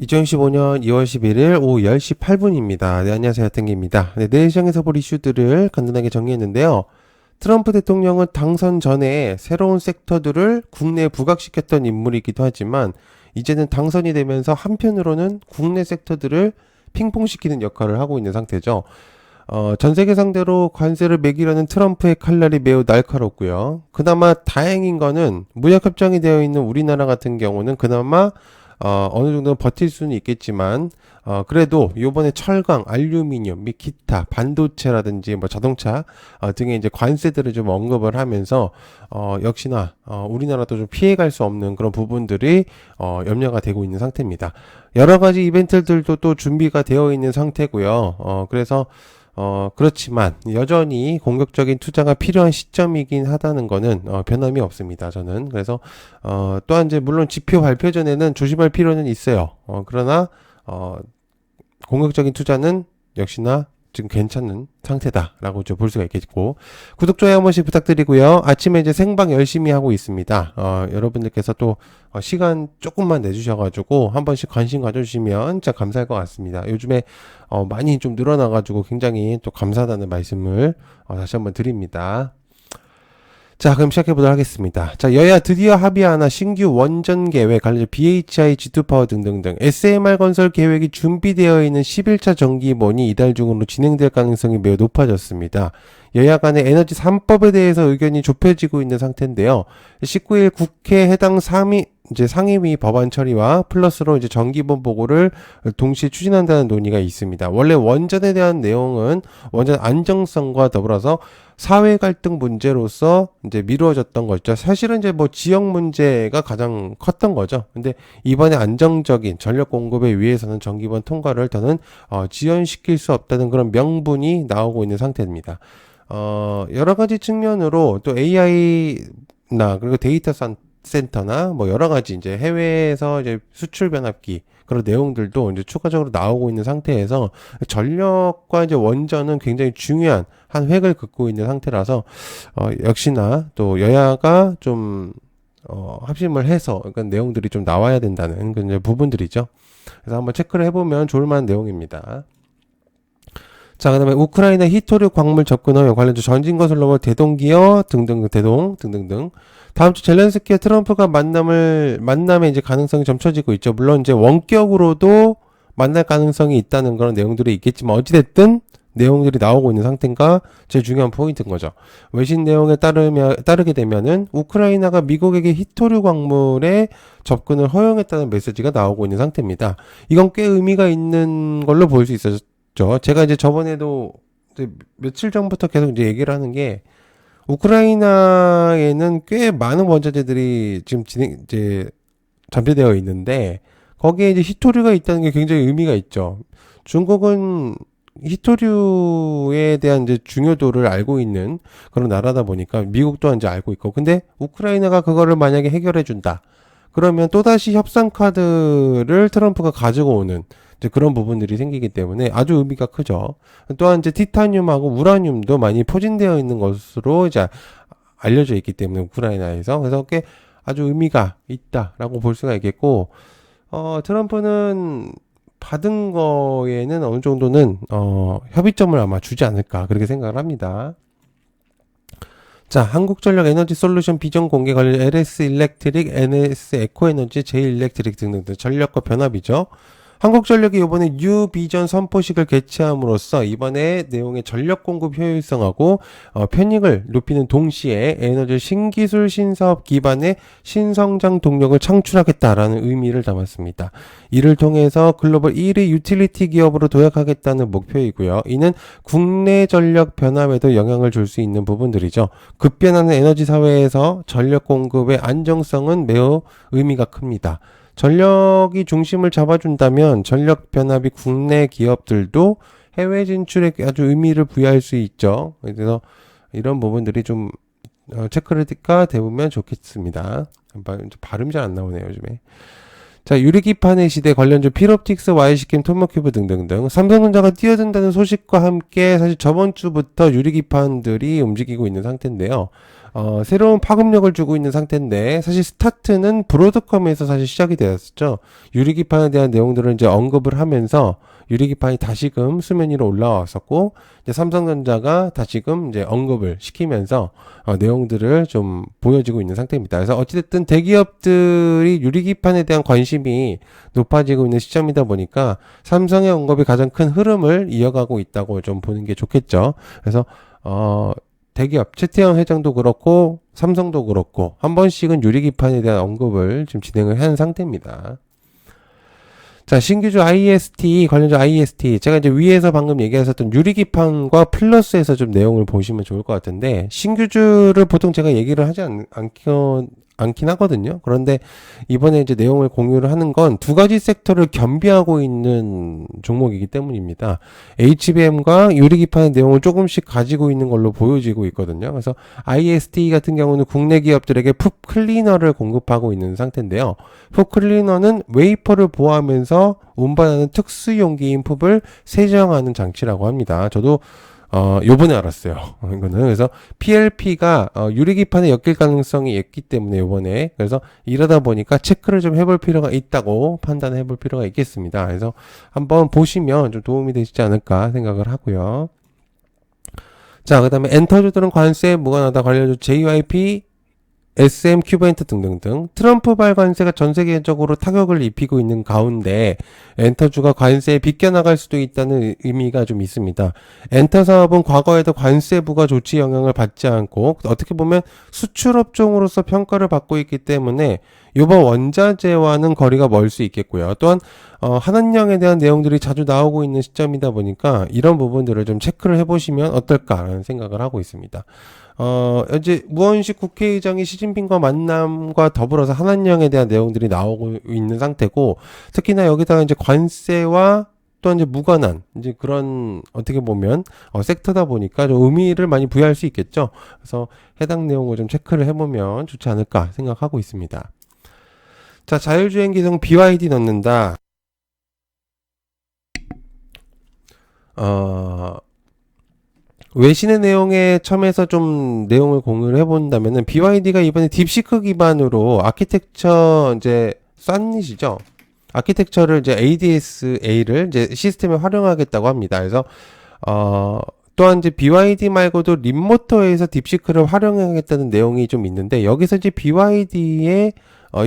2015년 2월 11일 오후 10시 8분입니다. 네, 안녕하세요. 땡기입니다. 네, 내일 시장에서 볼 이슈들을 간단하게 정리했는데요. 트럼프 대통령은 당선 전에 새로운 섹터들을 국내에 부각시켰던 인물이기도 하지만 이제는 당선이 되면서 한편으로는 국내 섹터들을 핑퐁시키는 역할을 하고 있는 상태죠. 전 세계 상대로 관세를 매기려는 트럼프의 칼날이 매우 날카롭고요. 그나마 다행인 거는 무역협정이 되어 있는 우리나라 같은 경우는 그나마 어느 정도는 버틸 수는 있겠지만, 그래도 요번에 철강, 알루미늄 및 기타, 반도체라든지 뭐 자동차, 등의 이제 관세들을 좀 언급을 하면서, 역시나, 우리나라도 좀 피해갈 수 없는 그런 부분들이, 염려가 되고 있는 상태입니다. 여러 가지 이벤트들도 또 준비가 되어 있는 상태고요. 그래서, 그렇지만 여전히 공격적인 투자가 필요한 시점이긴 하다는 거는 변함이 없습니다. 저는 그래서 또한 이제 물론 지표 발표 전에는 조심할 필요는 있어요. 그러나 공격적인 투자는 역시나 지금 괜찮은 상태다라고 볼 수가 있겠고, 구독, 좋아요 한 번씩 부탁드리고요. 아침에 이제 생방 열심히 하고 있습니다. 여러분들께서 또 시간 조금만 내주셔가지고 한 번씩 관심 가져주시면 진짜 감사할 것 같습니다. 요즘에 많이 좀 늘어나가지고 굉장히 또 감사하다는 말씀을 다시 한번 드립니다. 자, 그럼 시작해보도록 하겠습니다. 자, 여야 드디어 합의하나 신규 원전 계획, 관련 BHI, G2파워 등등등 SMR 건설 계획이 준비되어 있는 11차 정기본이 이달 중으로 진행될 가능성이 매우 높아졌습니다. 여야 간의 에너지 3법에 대해서 의견이 좁혀지고 있는 상태인데요. 19일 국회 해당 상임위 법안 처리와 플러스로 이제 정기본 보고를 동시에 추진한다는 논의가 있습니다. 원래 원전에 대한 내용은 원전 안정성과 더불어서 사회 갈등 문제로서 이제 미루어졌던 거죠. 사실은 이제 뭐 지역 문제가 가장 컸던 거죠. 근데 이번에 안정적인 전력 공급에 위해서는 정기본 통과를 더는 지연시킬 수 없다는 그런 명분이 나오고 있는 상태입니다. 여러 가지 측면으로 또 AI나 그리고 데이터 센터나 뭐 여러 가지 이제 해외에서 이제 수출 변압기 그런 내용들도 이제 추가적으로 나오고 있는 상태에서 전력과 이제 원전은 굉장히 중요한 한 획을 긋고 있는 상태라서 역시나 또 여야가 좀 합심을 해서 그러니까 내용들이 좀 나와야 된다는 그런 부분들이죠. 그래서 한번 체크를 해보면 좋을 만한 내용입니다. 자, 그 다음에 우크라이나 히토류 광물 접근 허용 관련주 전진건설로봇 대동기어 등등. 다음 주 젤렌스키와 트럼프가 만남에 이제 가능성이 점쳐지고 있죠. 물론 이제 원격으로도 만날 가능성이 있다는 그런 내용들이 있겠지만 어찌됐든 내용들이 나오고 있는 상태가 제일 중요한 포인트인 거죠. 외신 내용에 따르게 되면은 우크라이나가 미국에게 히토류 광물의 접근을 허용했다는 메시지가 나오고 있는 상태입니다. 이건 꽤 의미가 있는 걸로 볼 수 있었죠. 제가 이제 저번에도 이제 며칠 전부터 계속 이제 얘기를 하는 게 우크라이나에는 꽤 많은 원자재들이 지금 이제 잠재되어 있는데 거기에 이제 히토류가 있다는 게 굉장히 의미가 있죠. 중국은 히토류에 대한 이제 중요도를 알고 있는 그런 나라다 보니까 미국 또한 이제 알고 있고, 근데 우크라이나가 그거를 만약에 해결해 준다 그러면 또다시 협상 카드를 트럼프가 가지고 오는 이제 그런 부분들이 생기기 때문에 아주 의미가 크죠. 또한 이제 티타늄하고 우라늄도 많이 포진되어 있는 것으로 이제 알려져 있기 때문에 우크라이나에서, 그래서 꽤 아주 의미가 있다라고 볼 수가 있겠고, 트럼프는 받은 거에는 어느 정도는 협의점을 아마 주지 않을까 그렇게 생각을 합니다. 자, 한국전력 에너지 솔루션 비전 공개 관련 LS 일렉트릭, NS 에코에너지, 제일렉트릭 등등 전력과 변압이죠. 한국전력이 이번에 뉴 비전 선포식을 개최함으로써 이번에 내용의 전력 공급 효율성하고 편익을 높이는 동시에 에너지 신기술 신사업 기반의 신성장 동력을 창출하겠다라는 의미를 담았습니다. 이를 통해서 글로벌 1위 유틸리티 기업으로 도약하겠다는 목표이고요. 이는 국내 전력 변압에도 영향을 줄 수 있는 부분들이죠. 급변하는 에너지 사회에서 전력 공급의 안정성은 매우 의미가 큽니다. 전력이 중심을 잡아준다면 전력 변압이 국내 기업들도 해외 진출에 아주 의미를 부여할 수 있죠. 그래서 이런 부분들이 좀 체크가 되면 좋겠습니다. 발음이 잘 안 나오네요, 요즘에. 자, 유리기판의 시대 관련주 필옵틱스, 와이시킴, 토모큐브 등등등 삼성전자가 뛰어든다는 소식과 함께 사실 저번 주부터 유리기판들이 움직이고 있는 상태인데요. 새로운 파급력을 주고 있는 상태인데, 사실 스타트는 브로드컴에서 사실 시작이 되었었죠. 유리기판에 대한 내용들을 이제 언급을 하면서 유리기판이 다시금 수면 위로 올라왔었고, 이제 삼성전자가 다시금 이제 언급을 시키면서 내용들을 좀 보여지고 있는 상태입니다. 그래서 어찌됐든 대기업들이 유리기판에 대한 관심이 높아지고 있는 시점이다 보니까 삼성의 언급이 가장 큰 흐름을 이어가고 있다고 좀 보는 게 좋겠죠. 그래서 대기업 최태원 회장도 그렇고 삼성도 그렇고 한 번씩은 유리기판에 대한 언급을 좀 진행을 한 상태입니다. 자, 신규주 IST, 관련주 IST. 제가 이제 위에서 방금 얘기하셨던 유리기판과 플러스에서 좀 내용을 보시면 좋을 것 같은데, 신규주를 보통 제가 얘기를 하지 않긴 하거든요. 그런데 이번에 이제 내용을 공유를 하는 건 두 가지 섹터를 겸비하고 있는 종목이기 때문입니다. HBM과 유리기판의 내용을 조금씩 가지고 있는 걸로 보여지고 있거든요. 그래서 IST 같은 경우는 국내 기업들에게 풋 클리너를 공급하고 있는 상태인데요. 풋 클리너는 웨이퍼를 보호하면서 운반하는 특수 용기인 풋을 세정하는 장치라고 합니다. 저도 요번에 알았어요. 이거는. 그래서 PLP가 유리기판에 엮일 가능성이 있기 때문에 요번에. 그래서 이러다 보니까 체크를 좀 해볼 필요가 있다고 판단해 볼 필요가 있겠습니다. 그래서 한번 보시면 좀 도움이 되시지 않을까 생각을 하고요. 자, 그 다음에 엔터주들은 관세에 무관하다 관련주 JYP, SM, 큐벤트 등등등. 트럼프발 관세가 전 세계적으로 타격을 입히고 있는 가운데 엔터주가 관세에 비껴나갈 수도 있다는 의미가 좀 있습니다. 엔터 사업은 과거에도 관세 부과 조치 영향을 받지 않고 어떻게 보면 수출업종으로서 평가를 받고 있기 때문에 이번 원자재와는 거리가 멀 수 있겠고요. 또한 한한령에 대한 내용들이 자주 나오고 있는 시점이다 보니까 이런 부분들을 좀 체크를 해보시면 어떨까라는 생각을 하고 있습니다. 이제 무원식 국회의장이 시진핑과 만남과 더불어서 한한령에 대한 내용들이 나오고 있는 상태고, 특히나 여기다가 이제 관세와 또한 이제 무관한 이제 그런 어떻게 보면 섹터다 보니까 좀 의미를 많이 부여할 수 있겠죠. 그래서 해당 내용을 좀 체크를 해보면 좋지 않을까 생각하고 있습니다. 자, 자율주행 기능 BYD 넣는다. 외신의 내용에 첨해서 좀 내용을 공유를 해본다면은 BYD가 이번에 딥시크 기반으로 아키텍처 이제 싼이시죠? 아키텍처를 이제 ADS-A를 이제 시스템에 활용하겠다고 합니다. 그래서 또한 이제 BYD 말고도 림모터에서 딥시크를 활용하겠다는 내용이 좀 있는데, 여기서 이제 BYD의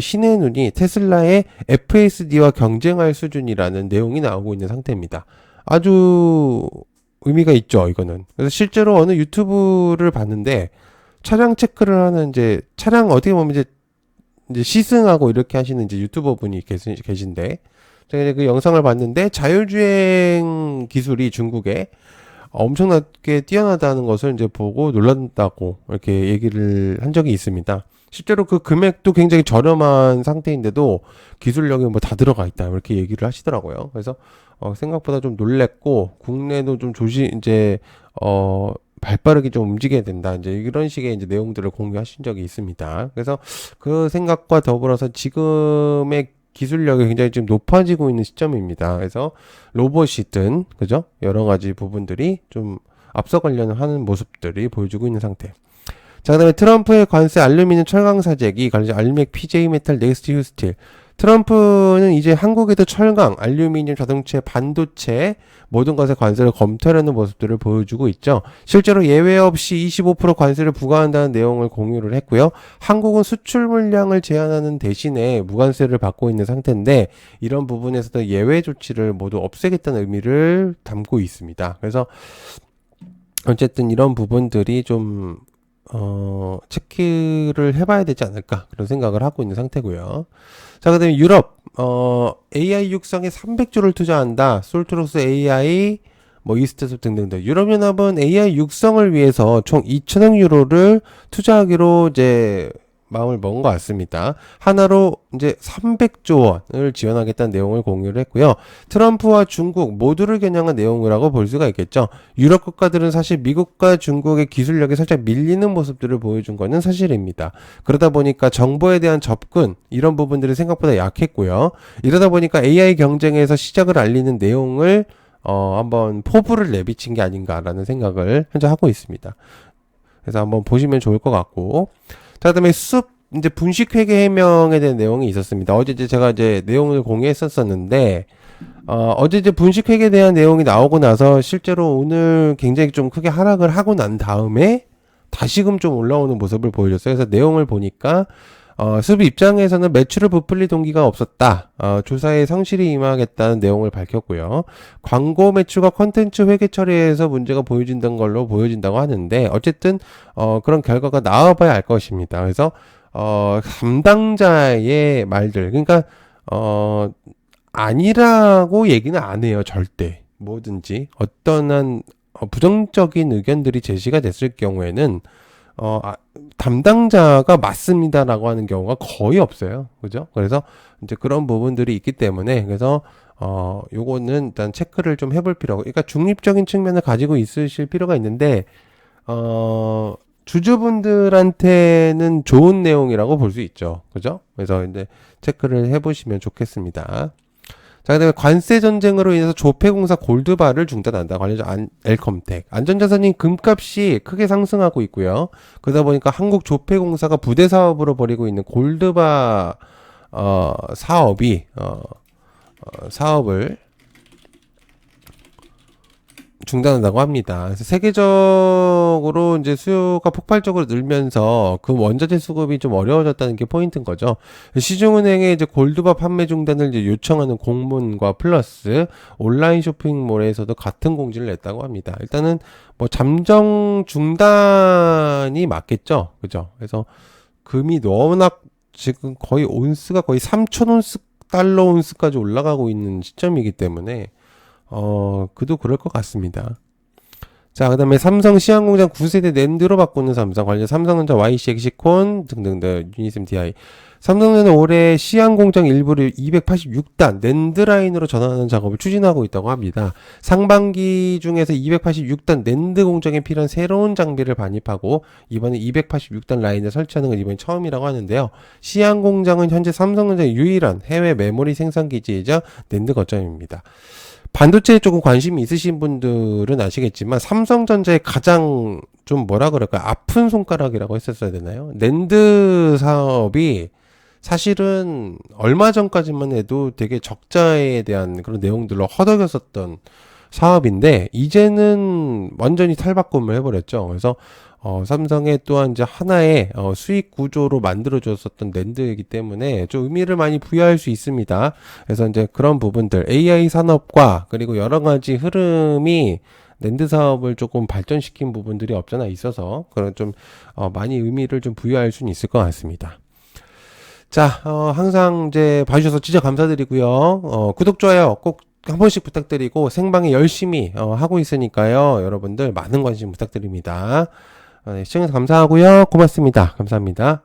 신의 눈이 테슬라의 FSD와 경쟁할 수준이라는 내용이 나오고 있는 상태입니다. 아주 의미가 있죠, 이거는. 그래서 실제로 어느 유튜브를 봤는데, 차량 체크를 하는 이제, 차량 어떻게 보면 이제 시승하고 이렇게 하시는 이제 유튜버 분이 계신데, 제가 그 영상을 봤는데, 자율주행 기술이 중국에 엄청나게 뛰어나다는 것을 이제 보고 놀란다고 이렇게 얘기를 한 적이 있습니다. 실제로 그 금액도 굉장히 저렴한 상태인데도 기술력이 뭐 다 들어가 있다 이렇게 얘기를 하시더라고요. 그래서 생각보다 좀 놀랬고, 국내도 좀 이제 발빠르게 좀 움직여야 된다, 이제 이런 식의 이제 내용들을 공유하신 적이 있습니다. 그래서 그 생각과 더불어서 지금의 기술력이 굉장히 지금 높아지고 있는 시점입니다. 그래서 로봇이든 그죠, 여러 가지 부분들이 좀 앞서가려는 하는 모습들이 보여주고 있는 상태. 자, 그 다음에 트럼프의 관세 알루미늄 철강 사재기 관련 알맥 PJ 메탈 넥스트 휴스틸. 트럼프는 이제 한국에도 철강, 알루미늄, 자동차, 반도체 모든 것에 관세를 검토하려는 모습들을 보여주고 있죠. 실제로 예외 없이 25% 관세를 부과한다는 내용을 공유를 했고요. 한국은 수출 물량을 제한하는 대신에 무관세를 받고 있는 상태인데, 이런 부분에서도 예외 조치를 모두 없애겠다는 의미를 담고 있습니다. 그래서 어쨌든 이런 부분들이 좀 체크를 해봐야 되지 않을까 그런 생각을 하고 있는 상태고요. 자, 그 다음에 유럽 AI 육성에 300조를 투자한다. 솔트록스 AI, 뭐 이스트섭 등등등. 유럽연합은 AI 육성을 위해서 총 2천억 유로를 투자하기로 이제 마음을 먹은 것 같습니다. 하나로 이제 300조 원을 지원하겠다는 내용을 공유를 했고요. 트럼프와 중국 모두를 겨냥한 내용이라고 볼 수가 있겠죠. 유럽 국가들은 사실 미국과 중국의 기술력이 살짝 밀리는 모습들을 보여준 것은 사실입니다. 그러다 보니까 정보에 대한 접근, 이런 부분들이 생각보다 약했고요. 이러다 보니까 AI 경쟁에서 시작을 알리는 내용을 한번 포부를 내비친 게 아닌가라는 생각을 현재 하고 있습니다. 그래서 한번 보시면 좋을 것 같고. 자, 그다음에 이제 분식회계 해명에 대한 내용이 있었습니다. 어제 이제 제가 이제 내용을 공유했었었는데, 어제 이제 분식회계에 대한 내용이 나오고 나서 실제로 오늘 굉장히 좀 크게 하락을 하고 난 다음에 다시금 좀 올라오는 모습을 보여줬어요. 그래서 내용을 보니까 수비 입장에서는 매출을 부풀릴 동기가 없었다. 조사에 성실히 임하겠다는 내용을 밝혔고요. 광고 매출과 컨텐츠 회계 처리에서 문제가 보여진다는 걸로 보여진다고 하는데 어쨌든 그런 결과가 나와봐야 알 것입니다. 그래서 담당자의 말들, 그러니까 아니라고 얘기는 안 해요. 절대. 뭐든지 어떤 한 부정적인 의견들이 제시가 됐을 경우에는 담당자가 맞습니다라고 하는 경우가 거의 없어요. 그죠? 그래서 이제 그런 부분들이 있기 때문에 그래서 요거는 일단 체크를 좀 해볼 필요가, 그러니까 중립적인 측면을 가지고 있으실 필요가 있는데 주주분들한테는 좋은 내용이라고 볼 수 있죠. 그죠? 그래서 이제 체크를 해보시면 좋겠습니다. 자, 그다음에 관세 전쟁으로 인해서 조폐공사 골드바를 중단한다. 관련자 엘컴텍. 안전자산인 금값이 크게 상승하고 있고요. 그러다 보니까 한국 조폐공사가 부대 사업으로 벌이고 있는 골드바 사업을 중단한다고 합니다. 그래서 세계적으로 이제 수요가 폭발적으로 늘면서 그 원자재 수급이 좀 어려워졌다는 게 포인트인 거죠. 시중은행에 이제 골드바 판매 중단을 이제 요청하는 공문과 플러스 온라인 쇼핑몰에서도 같은 공지를 냈다고 합니다. 일단은 뭐 잠정 중단이 맞겠죠, 그죠? 그래서 금이 워낙 지금 거의 온스가 거의 3,000온스 달러 온스까지 올라가고 있는 시점이기 때문에 그도 그럴 것 같습니다. 자, 그 다음에 삼성 시한공장 9세대 낸드로 바꾸는 삼성, 관련 삼성전자 YC 엑시콘 등등등 유니셈 DI. 삼성전자는 올해 시한공장 일부를 286단 낸드 라인으로 전환하는 작업을 추진하고 있다고 합니다. 상반기 중에서 286단 낸드 공정에 필요한 새로운 장비를 반입하고 이번에 286단 라인을 설치하는 건 이번이 처음이라고 하는데요. 시한공장은 현재 삼성전자의 유일한 해외 메모리 생산 기지이자 낸드 거점입니다. 반도체에 조금 관심이 있으신 분들은 아시겠지만 삼성전자의 가장 좀 뭐라 그럴까요? 아픈 손가락이라고 했었어야 되나요? 낸드 사업이 사실은 얼마 전까지만 해도 되게 적자에 대한 그런 내용들로 허덕였었던 사업인데 이제는 완전히 탈바꿈을 해버렸죠. 그래서 삼성의 또한 이제 하나의 수익 구조로 만들어줬었던 낸드이기 때문에 좀 의미를 많이 부여할 수 있습니다. 그래서 이제 그런 부분들 AI 산업과 그리고 여러 가지 흐름이 낸드 사업을 조금 발전시킨 부분들이 없잖아 있어서 그런 좀 많이 의미를 좀 부여할 수는 있을 것 같습니다. 자, 항상 이제 봐주셔서 진짜 감사드리고요. 구독 좋아요 꼭 한 번씩 부탁드리고 생방에 열심히 하고 있으니까요. 여러분들 많은 관심 부탁드립니다. 시청해주셔서 감사하고요. 고맙습니다. 감사합니다.